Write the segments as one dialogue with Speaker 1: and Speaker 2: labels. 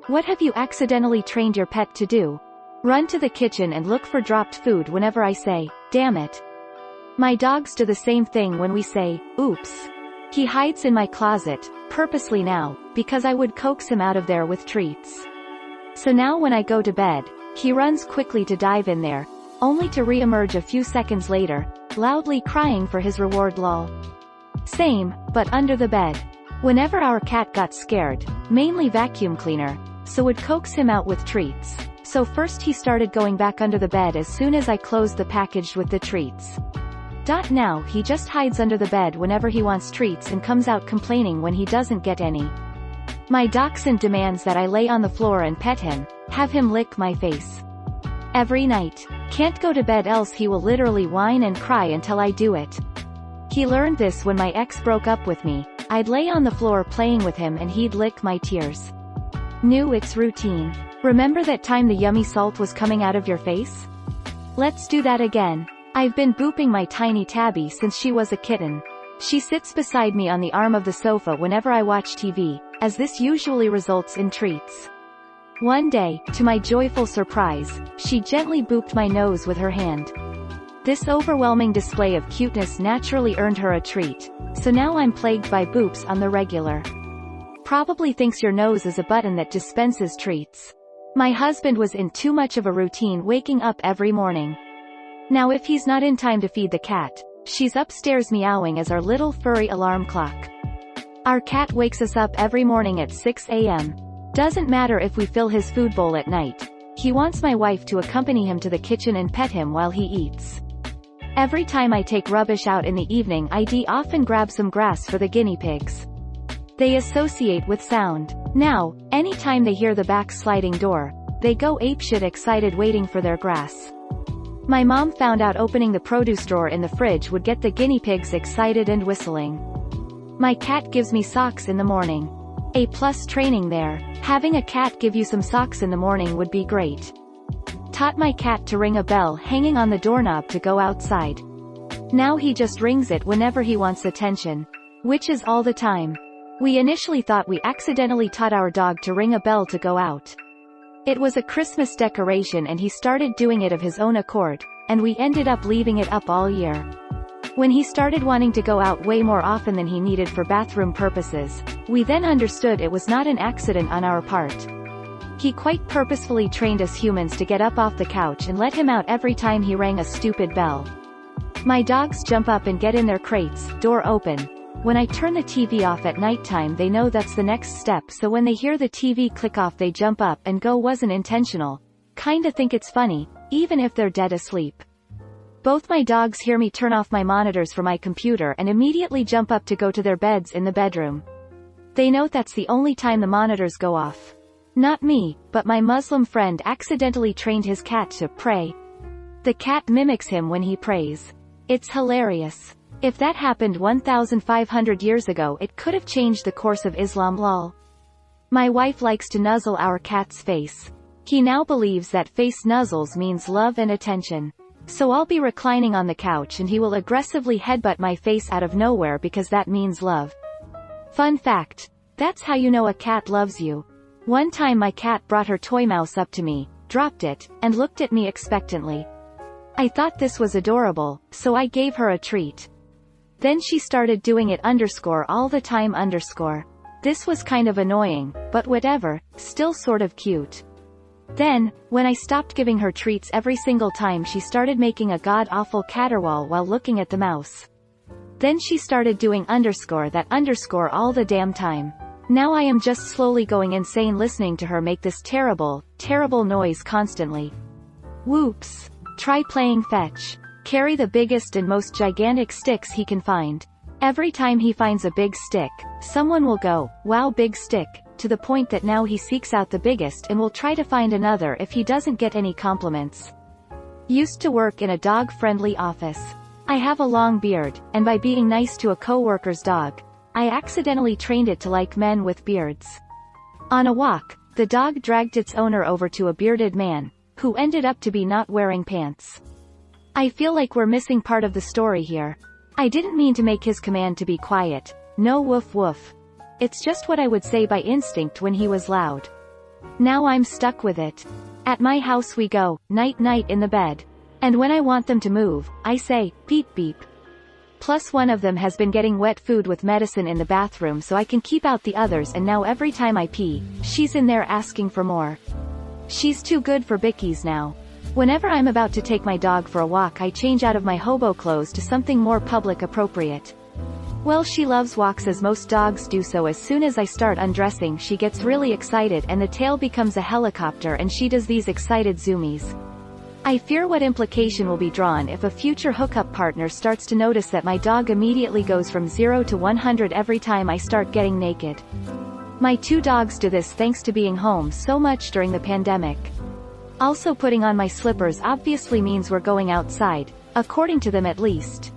Speaker 1: What have you accidentally trained your pet to do? Run to the kitchen and look for dropped food whenever I say, damn it. My dogs do the same thing when we say, oops. He hides in my closet, purposely now, because I would coax him out of there with treats. So now when I go to bed, he runs quickly to dive in there, only to re-emerge a few seconds later, loudly crying for his reward lol. Same, but under the bed. Whenever our cat got scared, mainly vacuum cleaner, so would coax him out with treats. So first he started going back under the bed as soon as I closed the package with the treats. Now he just hides under the bed whenever he wants treats and comes out complaining when he doesn't get any. My dachshund demands that I lay on the floor and pet him, have him lick my face. Every night. Can't go to bed else he will literally whine and cry until I do it. He learned this when my ex broke up with me. I'd lay on the floor playing with him and he'd lick my tears. Knew it's routine. Remember that time the yummy salt was coming out of your face? Let's do that again. I've been booping my tiny tabby since she was a kitten. She sits beside me on the arm of the sofa whenever I watch TV, as this usually results in treats. One day, to my joyful surprise, she gently booped my nose with her hand. This overwhelming display of cuteness naturally earned her a treat, so now I'm plagued by boops on the regular. Probably thinks your nose is a button that dispenses treats. My husband was in too much of a routine waking up every morning. Now if he's not in time to feed the cat, she's upstairs meowing as our little furry alarm clock. Our cat wakes us up every morning at 6 a.m. Doesn't matter if we fill his food bowl at night. He wants my wife to accompany him to the kitchen and pet him while he eats. Every time I take rubbish out in the evening I often grab some grass for the guinea pigs. They associate with sound. Now, anytime they hear the back sliding door, they go apeshit excited waiting for their grass. My mom found out opening the produce drawer in the fridge would get the guinea pigs excited and whistling. My cat gives me socks in the morning. A+ training there. Having a cat give you some socks in the morning would be great. Taught my cat to ring a bell hanging on the doorknob to go outside. Now he just rings it whenever he wants attention. Which is all the time. We initially thought we accidentally taught our dog to ring a bell to go out. It was a Christmas decoration and he started doing it of his own accord, and we ended up leaving it up all year. When he started wanting to go out way more often than he needed for bathroom purposes, we then understood it was not an accident on our part. He quite purposefully trained us humans to get up off the couch and let him out every time he rang a stupid bell. My dogs jump up and get in their crates, door open. When I turn the TV off at nighttime they know that's the next step, so when they hear the TV click off they jump up and go wasn't intentional. Kinda think it's funny, even if they're dead asleep. Both my dogs hear me turn off my monitors for my computer and immediately jump up to go to their beds in the bedroom. They know that's the only time the monitors go off. Not me, but my Muslim friend accidentally trained his cat to pray. The cat mimics him when he prays. It's hilarious. If that happened 1,500 years ago it could have changed the course of Islam lol. My wife likes to nuzzle our cat's face. He now believes that face nuzzles means love and attention. So I'll be reclining on the couch and he will aggressively headbutt my face out of nowhere because that means love. Fun fact. That's how you know a cat loves you. One time my cat brought her toy mouse up to me, dropped it, and looked at me expectantly. I thought this was adorable, so I gave her a treat. Then she started doing it all the time . This was kind of annoying, but whatever, still sort of cute. Then, when I stopped giving her treats every single time she started making a god-awful caterwaul while looking at the mouse. Then she started doing that all the damn time. Now I am just slowly going insane listening to her make this terrible noise constantly. Whoops. Try playing fetch. Carry the biggest and most gigantic sticks he can find. Every time he finds a big stick, someone will go, wow, big stick, to the point that now he seeks out the biggest and will try to find another if he doesn't get any compliments. Used to work in a dog-friendly office. I have a long beard, and by being nice to a coworker's dog, I accidentally trained it to like men with beards. On a walk, the dog dragged its owner over to a bearded man, who ended up to be not wearing pants. I feel like we're missing part of the story here. I didn't mean to make his command to be quiet, no woof woof. It's just what I would say by instinct when he was loud. Now I'm stuck with it. At my house we go, night night in the bed. And when I want them to move, I say, beep beep. Plus one of them has been getting wet food with medicine in the bathroom so I can keep out the others, and now every time I pee, she's in there asking for more. She's too good for bickies now. Whenever I'm about to take my dog for a walk, I change out of my hobo clothes to something more public appropriate. Well, she loves walks, as most dogs do, so as soon as I start undressing she gets really excited and the tail becomes a helicopter and she does these excited zoomies. I fear what implication will be drawn if a future hookup partner starts to notice that my dog immediately goes from 0 to 100 every time I start getting naked. My 2 dogs do this thanks to being home so much during the pandemic. Also, putting on my slippers obviously means we're going outside, according to them at least.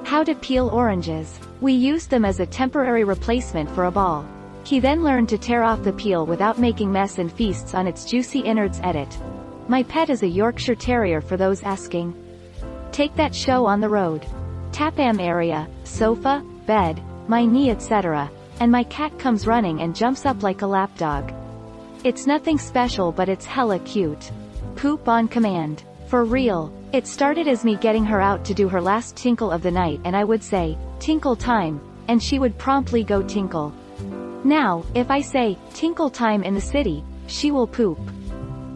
Speaker 1: How to peel oranges. We used them as a temporary replacement for a ball. He then learned to tear off the peel without making mess and feasts on its juicy innards. Edit. My pet is a Yorkshire Terrier, for those asking. Take that show on the road. Tapam area, sofa, bed, my knee, etc. And my cat comes running and jumps up like a lapdog. It's nothing special, but it's hella cute. Poop on command. For real. It started as me getting her out to do her last tinkle of the night, and I would say, tinkle time, and she would promptly go tinkle. Now, if I say, tinkle time in the city, she will poop.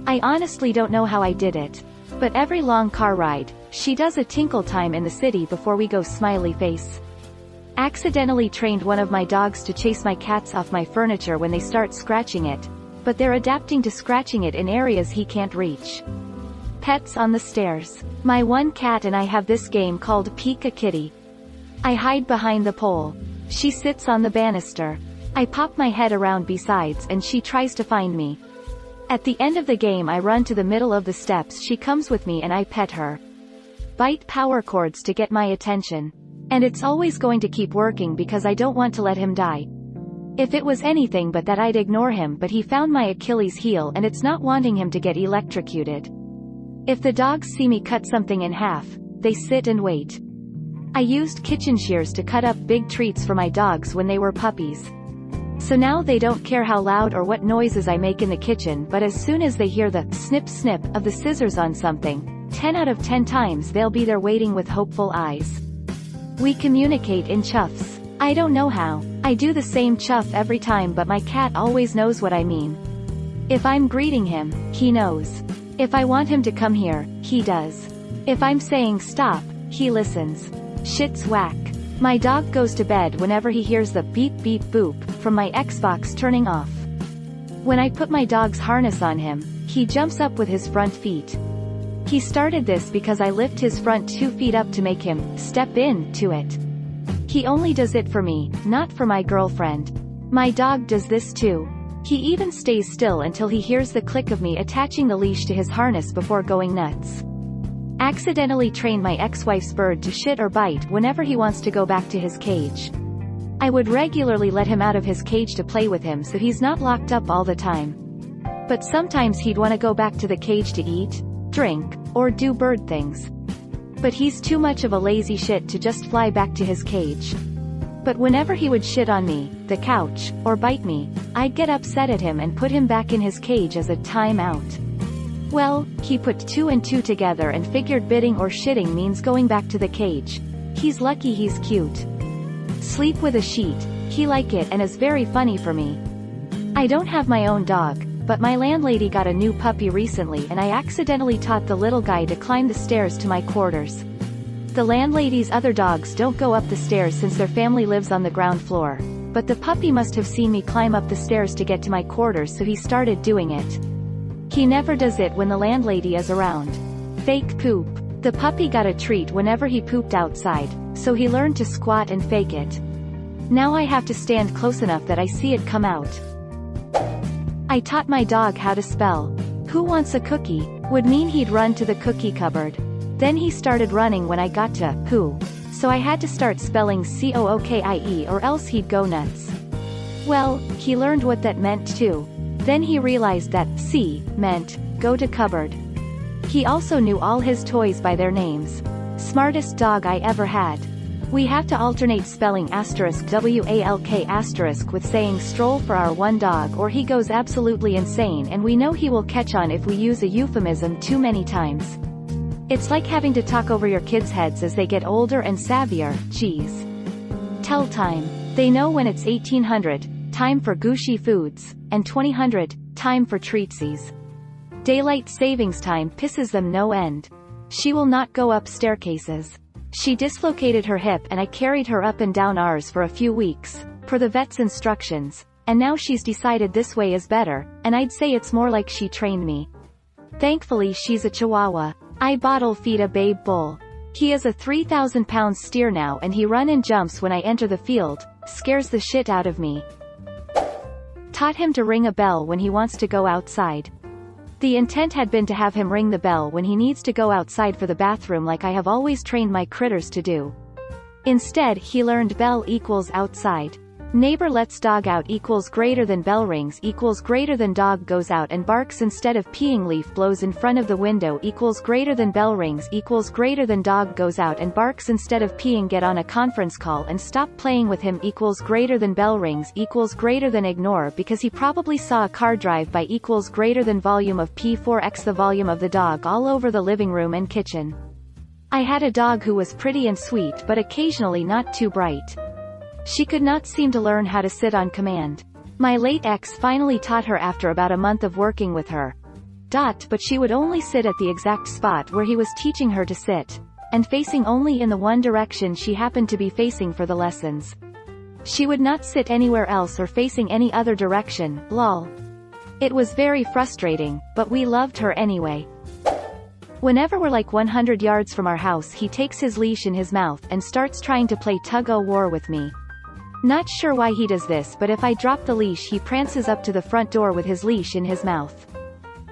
Speaker 1: I honestly don't know how I did it. But every long car ride, she does a tinkle time in the city before we go. Smiley face. Accidentally trained one of my dogs to chase my cats off my furniture when they start scratching it, but they're adapting to scratching it in areas he can't reach. Pets on the stairs. My one cat and I have this game called Peek a Kitty. I hide behind the pole. She sits on the banister. I pop my head around besides and she tries to find me. At the end of the game I run to the middle of the steps, she comes with me and I pet her. Bite power cords to get my attention. And it's always going to keep working because I don't want to let him die. If it was anything but that, I'd ignore him, but he found my Achilles heel and it's not wanting him to get electrocuted. If the dogs see me cut something in half, they sit and wait. I used kitchen shears to cut up big treats for my dogs when they were puppies. So now they don't care how loud or what noises I make in the kitchen, but as soon as they hear the snip snip of the scissors on something, 10 out of 10 times they'll be there waiting with hopeful eyes. We communicate in chuffs. I don't know how. I do the same chuff every time, but my cat always knows what I mean. If I'm greeting him, he knows. If I want him to come here, he does. If I'm saying stop, he listens. Shit's whack. My dog goes to bed whenever he hears the beep beep boop from my Xbox turning off. When I put my dog's harness on him, he jumps up with his front feet. He started this because I lift his front 2 feet up to make him step in to it. He only does it for me, not for my girlfriend. My dog does this too. He even stays still until he hears the click of me attaching the leash to his harness before going nuts. Accidentally trained my ex-wife's bird to shit or bite whenever he wants to go back to his cage. I would regularly let him out of his cage to play with him so he's not locked up all the time. But sometimes he'd want to go back to the cage to eat, drink, or do bird things. But he's too much of a lazy shit to just fly back to his cage. But whenever he would shit on me, the couch, or bite me, I'd get upset at him and put him back in his cage as a time out. Well, he put 2 and 2 together and figured biting or shitting means going back to the cage. He's lucky he's cute. Sleep with a sheet. He like it and is very funny for me. I don't have my own dog, but my landlady got a new puppy recently and I accidentally taught the little guy to climb the stairs to my quarters. The landlady's other dogs don't go up the stairs since their family lives on the ground floor, but the puppy must have seen me climb up the stairs to get to my quarters, so he started doing it. He never does it when the landlady is around. Fake poop. The puppy got a treat whenever he pooped outside, so he learned to squat and fake it. Now I have to stand close enough that I see it come out. I taught my dog how to spell. Who wants a cookie? Would mean he'd run to the cookie cupboard. Then he started running when I got to who, so I had to start spelling COOKIE or else he'd go nuts. Well, he learned what that meant too. Then he realized that C meant go to cupboard. He also knew all his toys by their names. Smartest dog I ever had. We have to alternate spelling *WALK* with saying stroll for our one dog, or he goes absolutely insane, and we know he will catch on if we use a euphemism too many times. It's like having to talk over your kids' heads as they get older and savvier. Geez. Tell time. They know when it's 1800, time for gushy foods, and 2000, time for treatsies. Daylight savings time pisses them no end. She will not go up staircases. She dislocated her hip and I carried her up and down ours for a few weeks, per the vet's instructions, and now she's decided this way is better, and I'd say it's more like she trained me. Thankfully she's a Chihuahua. I bottle feed a babe bull. He is a 3,000-pound steer now, and he run and jumps when I enter the field, scares the shit out of me. Taught him to ring a bell when he wants to go outside. The intent had been to have him ring the bell when he needs to go outside for the bathroom, like I have always trained my critters to do. Instead he learned bell equals outside. Neighbor lets dog out equals greater than bell rings equals greater than dog goes out and barks instead of peeing, leaf blows in front of the window equals greater than bell rings equals greater than dog goes out and barks instead of peeing, get on a conference call and stop playing with him equals greater than bell rings equals greater than ignore because he probably saw a car drive by equals greater than volume of P4x the volume of the dog all over the living room and kitchen. I had a dog who was pretty and sweet but occasionally not too bright. She could not seem to learn how to sit on command. My late ex finally taught her after about a month of working with her. But she would only sit at the exact spot where he was teaching her to sit, and facing only in the one direction she happened to be facing for the lessons. She would not sit anywhere else or facing any other direction, lol. It was very frustrating, but we loved her anyway. Whenever we're like 100 yards from our house, he takes his leash in his mouth and starts trying to play tug-o-war with me. Not sure why he does this, but if I drop the leash he prances up to the front door with his leash in his mouth.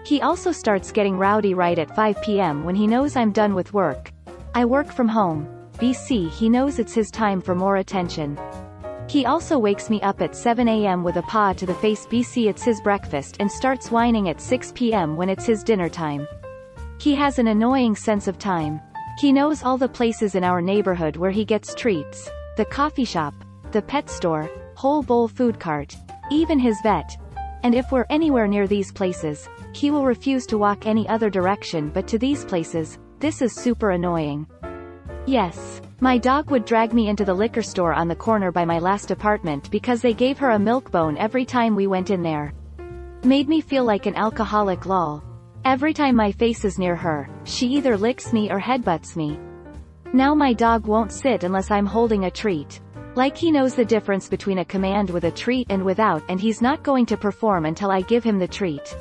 Speaker 1: He also starts getting rowdy right at 5 p.m. when he knows I'm done with work. I work from home. BC, he knows it's his time for more attention. He also wakes me up at 7 a.m. with a paw to the face. BC, it's his breakfast, and starts whining at 6 p.m. when it's his dinner time. He has an annoying sense of time. He knows all the places in our neighborhood where he gets treats, the coffee shop, the pet store, whole bowl food cart, even his vet. And if we're anywhere near these places, he will refuse to walk any other direction but to these places. This is super annoying. Yes. My dog would drag me into the liquor store on the corner by my last apartment because they gave her a milk bone every time we went in there. Made me feel like an alcoholic, lol. Every time my face is near her, she either licks me or headbutts me. Now my dog won't sit unless I'm holding a treat. Like he knows the difference between a command with a treat and without, and he's not going to perform until I give him the treat.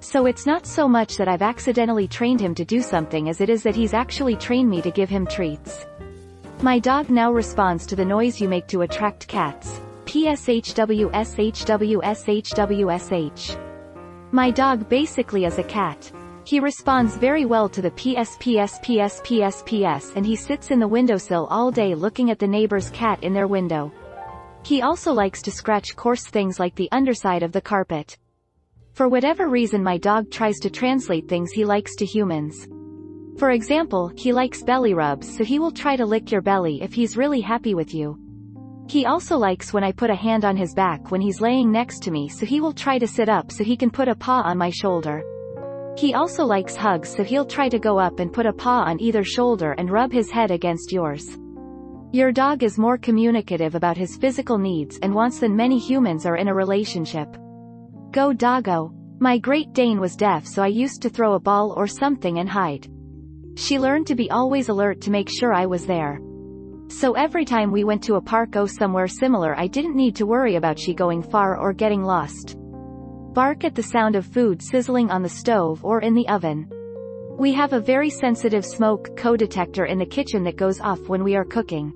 Speaker 1: So it's not so much that I've accidentally trained him to do something as it is that he's actually trained me to give him treats. My dog now responds to the noise you make to attract cats. PSHWSHWSHWSH. My dog basically is a cat. He responds very well to the PSPSPSPSPS, and he sits in the windowsill all day looking at the neighbor's cat in their window. He also likes to scratch coarse things like the underside of the carpet. For whatever reason my dog tries to translate things he likes to humans. For example, he likes belly rubs, so he will try to lick your belly if he's really happy with you. He also likes when I put a hand on his back when he's laying next to me, so he will try to sit up so he can put a paw on my shoulder. He also likes hugs, so he'll try to go up and put a paw on either shoulder and rub his head against yours. Your dog is more communicative about his physical needs and wants than many humans are in a relationship. Go doggo. My Great Dane was deaf, so I used to throw a ball or something and hide. She learned to be always alert to make sure I was there. So every time we went to a park or somewhere similar, I didn't need to worry about she going far or getting lost. Bark at the sound of food sizzling on the stove or in the oven. We have a very sensitive smoke co-detector in the kitchen that goes off when we are cooking.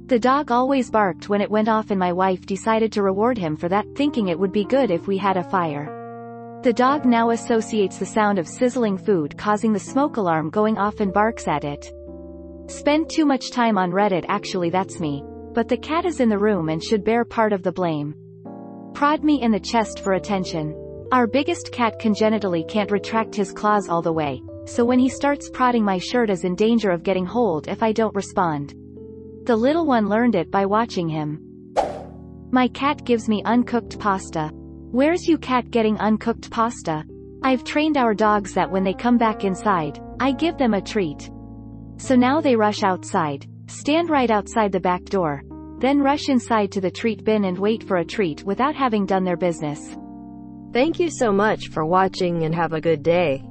Speaker 1: The dog always barked when it went off, and my wife decided to reward him for that, thinking it would be good if we had a fire. The dog now associates the sound of sizzling food causing the smoke alarm going off and barks at it. Spend too much time on Reddit. Actually that's me. But the cat is in the room and should bear part of the blame. Prod me in the chest for attention. Our biggest cat congenitally can't retract his claws all the way, so when he starts prodding my shirt is in danger of getting hold if I don't respond. The little one learned it by watching him. My cat gives me uncooked pasta. Where's you cat getting uncooked pasta? I've trained our dogs that when they come back inside, I give them a treat. So now they rush outside, stand right outside the back door, then rush inside to the treat bin and wait for a treat without having done their business.
Speaker 2: Thank you so much for watching and have a good day.